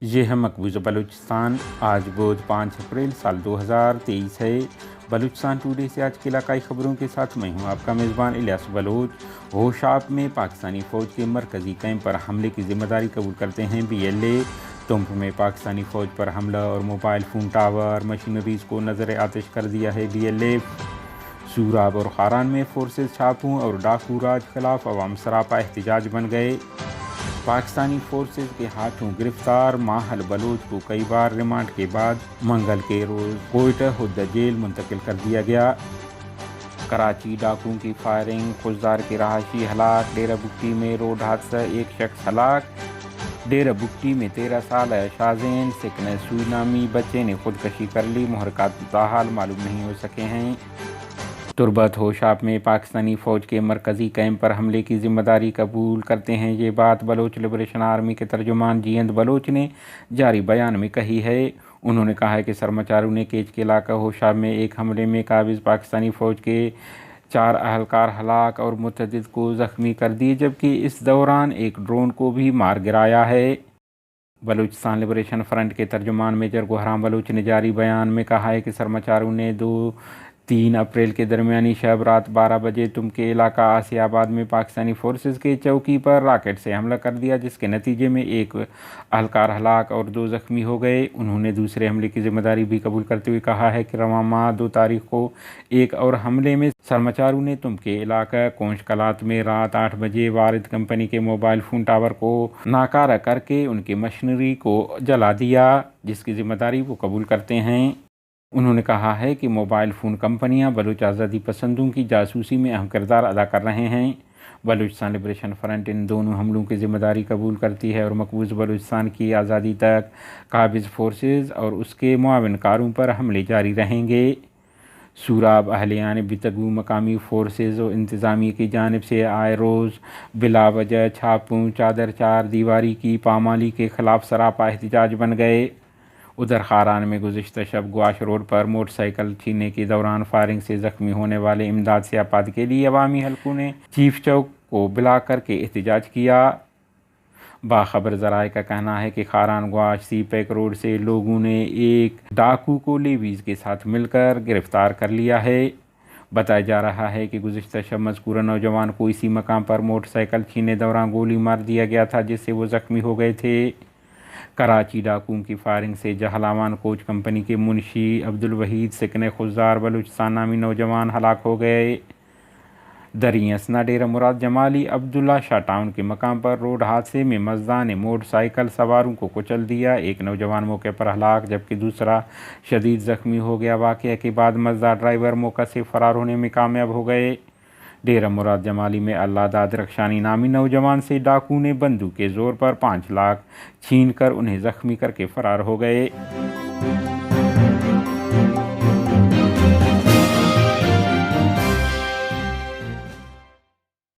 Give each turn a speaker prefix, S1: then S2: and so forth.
S1: ये है मकबूजा बलूचिस्तान। आज बोझ 5 अप्रैल साल 2023 है। बलूचिस्तान टुडे से आज की इलाकाई खबरों के साथ मैं हूं आपका मेज़बान इलियास बलोच। होशाब में पाकिस्तानी फ़ौज के मरकज़ी कैंप पर हमले की जिम्मेदारी कबूल करते हैं BLA। तुंफ में पाकिस्तानी फ़ौज पर हमला और मोबाइल फ़ोन टावर मशीनरीज को नज़र आतिश कर दिया है BLA। सूराब और खारान में फोर्सेस छापों और डाकू राज खिलाफ अवाम सरापा एहतजाज बन गए। पाकिस्तानी फोर्सेस के हाथों गिरफ्तार माहल बलोच को कई बार रिमांड के बाद मंगल के रोज कोयटा हुद्दा जेल मुंतकिल कर दिया गया। कराची डाकुओं की फायरिंग, खुजदार के रहायशी हलाक। डेरा बुगटी में रोड हादसा, एक शख्स हलाक। डेरा बुगटी में 13 साल शाज़ेन सिकने सुई नामी बच्चे ने खुदकशी कर ली। मुहरकात ताहाल मालूम नहीं हो सके हैं। तुरबत होशाब में पाकिस्तानी फ़ौज के मरकज़ी कैंप पर हमले की जिम्मेदारी कबूल करते हैं। ये बात बलोच लिबरेशन आर्मी के तर्जुमान जीएंद बलोच ने जारी बयान में कही है। उन्होंने कहा है कि सरमाचारू ने केच के इलाका होशाब में एक हमले में काबिज़ पाकिस्तानी फ़ौज के 4 अहलकार हलाक और मुतअद्दिद को ज़ख्मी कर दिए, जबकि इस दौरान एक ड्रोन को भी मार गिराया है। बलूचिस्तान लिबरेशन फ्रंट के तर्जुमान मेजर गुहराम बलूच ने जारी बयान में कहा है कि सरमाचारू ने 2-3 अप्रैल के दरमियानी शब रात 12 बजे तुम के इलाका आसियाबाद में पाकिस्तानी फोर्सेस के चौकी पर रॉकेट से हमला कर दिया, जिसके नतीजे में एक अहलकार हलाक और 2 ज़ख्मी हो गए। उन्होंने दूसरे हमले की जिम्मेदारी भी कबूल करते हुए कहा है कि रवां माह 2 तारीख को एक और हमले में सरमाचारू ने तुम के इलाका कोंश कलात में रात 8 बजे वारिद कंपनी के मोबाइल फ़ोन टावर को नाकारा करके उनकी मशीनरी को जला दिया, जिसकी जिम्मेदारी वो कबूल करते हैं। उन्होंने कहा है कि मोबाइल फ़ोन कंपनियां बलूच आज़ादी पसंदों की जासूसी में अहम किरदार अदा कर रहे हैं। बलूचिस्तान लिबरेशन फ्रंट इन दोनों हमलों की जिम्मेदारी कबूल करती है और मकबूज बलूचिस्तान की आज़ादी तक काबिज़ फोर्सेस और उसके मुआविनकारों पर हमले जारी रहेंगे। सूराब अहलियान बितगू मकामी फोर्सेस और इंतज़ामिया की जानिब से आए रोज़ बिला वजह छापों, चादर चार दीवारी की पामाली के ख़िलाफ़ सरापा एहतजाज बन गए। उधर खारान में गुज़िश्ता शब ग्वाश रोड पर मोटरसाइकिल छीनने के दौरान फायरिंग से ज़ख्मी होने वाले इमदाद से आपात के लिए अवामी हलकों ने चीफ चौक को बुला करके एहतजाज किया। बाखबर ज़राए का कहना है कि खारान ग्वाश सीपैक रोड से लोगों ने एक डाकू को लेवीज़ के साथ मिलकर गिरफ़्तार कर लिया है। बताया जा रहा है कि गुज़िश्ता शब मज़कूरा नौजवान को इसी मकाम पर मोटरसाइकिल छीनने दौरान गोली मार दिया गया था, जिससे वो ज़ख्मी हो गए थे। कराची डाकुओं की फायरिंग से जहलावान कोच कंपनी के मुंशी अब्दुल वहीद सिकने खुजदार बलूचिस्तान नामी नौजवान हलाक हो गए। दरियसना डेरा मुराद जमाली अब्दुल्ला शाह टाउन के मकाम पर रोड हादसे में मजदा ने मोटरसाइकिल सवारों को कुचल दिया। एक नौजवान मौके पर हलाक जबकि दूसरा शदीद ज़ख्मी हो गया। वाक़या के बाद मजदा ड्राइवर मौका से फ़रार होने में कामयाब हो गए। डेरा मुराद जमाली में अल्लाह दाद रख्शानी नामी नौजवान से डाकू ने बंदूक के ज़ोर पर 5 लाख छीन कर उन्हें ज़ख्मी करके फ़रार हो गए।